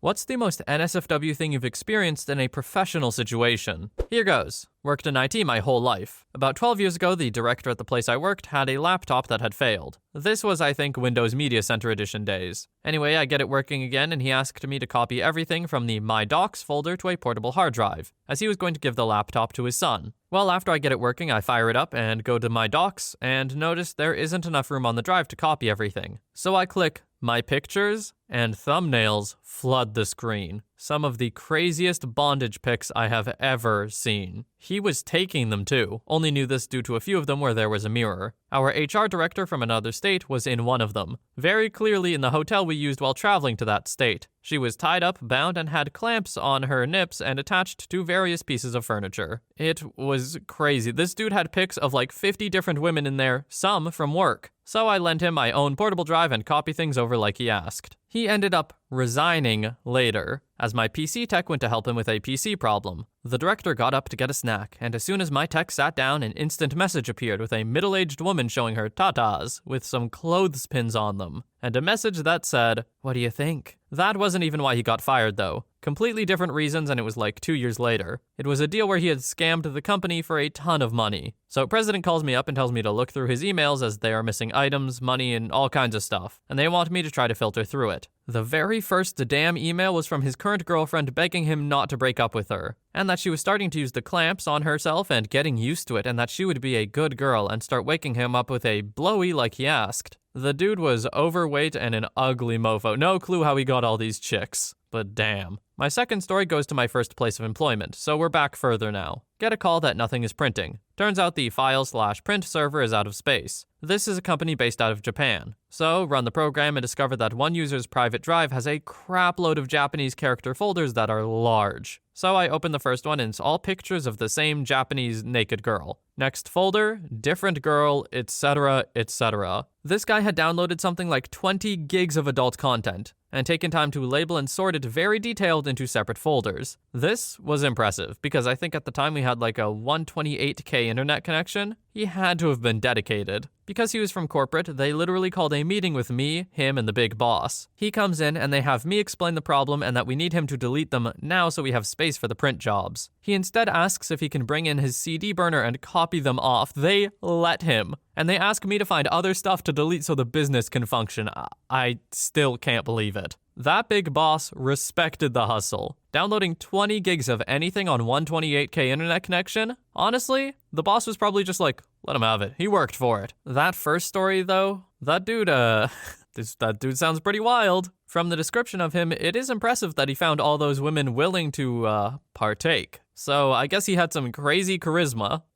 What's the most NSFW thing you've experienced in a professional situation? Here goes. Worked in IT my whole life. About 12 years ago, the director at the place I worked had a laptop that had failed. This was, I think, Windows Media Center Edition days. Anyway, I get it working again, and he asked me to copy everything from the My Docs folder to a portable hard drive, as he was going to give the laptop to his son. Well, after I get it working, I fire it up and go to My Docs, and notice there isn't enough room on the drive to copy everything. So I click My Pictures, and thumbnails flood the screen. Some of the craziest bondage pics I have ever seen. He was taking them too. Only knew this due to a few of them where there was a mirror. Our HR director from another state was in one of them. Very clearly in the hotel we used while traveling to that state. She was tied up, bound, and had clamps on her nips and attached to various pieces of furniture. It was crazy. This dude had pics of like 50 different women in there, some from work. So I lent him my own portable drive and copy things over like he asked. He ended up resigning later, as my PC tech went to help him with a PC problem. The director got up to get a snack, and as soon as my tech sat down, an instant message appeared with a middle-aged woman showing her tatas with some clothespins on them, and a message that said, "What do you think?" That wasn't even why he got fired, though. Completely different reasons, and it was like 2 years later. It was a deal where he had scammed the company for a ton of money. So President calls me up and tells me to look through his emails as they are missing items, money, and all kinds of stuff, and they want me to try to filter through it. The very first damn email was from his current girlfriend begging him not to break up with her, and that she was starting to use the clamps on herself and getting used to it, and that she would be a good girl and start waking him up with a blowy like he asked. The dude was overweight and an ugly mofo. No clue how he got all these chicks, but damn. My second story goes to my first place of employment, so we're back further now. Get a call that nothing is printing. Turns out the file/print server is out of space. This is a company based out of Japan. So, run the program and discover that one user's private drive has a crap load of Japanese character folders that are large. So I open the first one and it's all pictures of the same Japanese naked girl. Next folder, different girl, etc., etc. This guy had downloaded something like 20 gigs of adult content and taken time to label and sort it very detailed into separate folders. This was impressive because I think at the time we had like a 128k internet connection. He had to have been dedicated. Because he was from corporate, they literally called a meeting with me, him, and the big boss. He comes in and they have me explain the problem and that we need him to delete them now so we have space for the print jobs. He instead asks if he can bring in his CD burner and copy them off. They let him. And they ask me to find other stuff to delete so the business can function. I still can't believe it. That big boss respected the hustle. Downloading 20 gigs of anything on 128k internet connection? Honestly, the boss was probably just like, let him have it. He worked for it. That first story, though, that dude, that dude sounds pretty wild. From the description of him, it is impressive that he found all those women willing to, partake. So I guess he had some crazy charisma.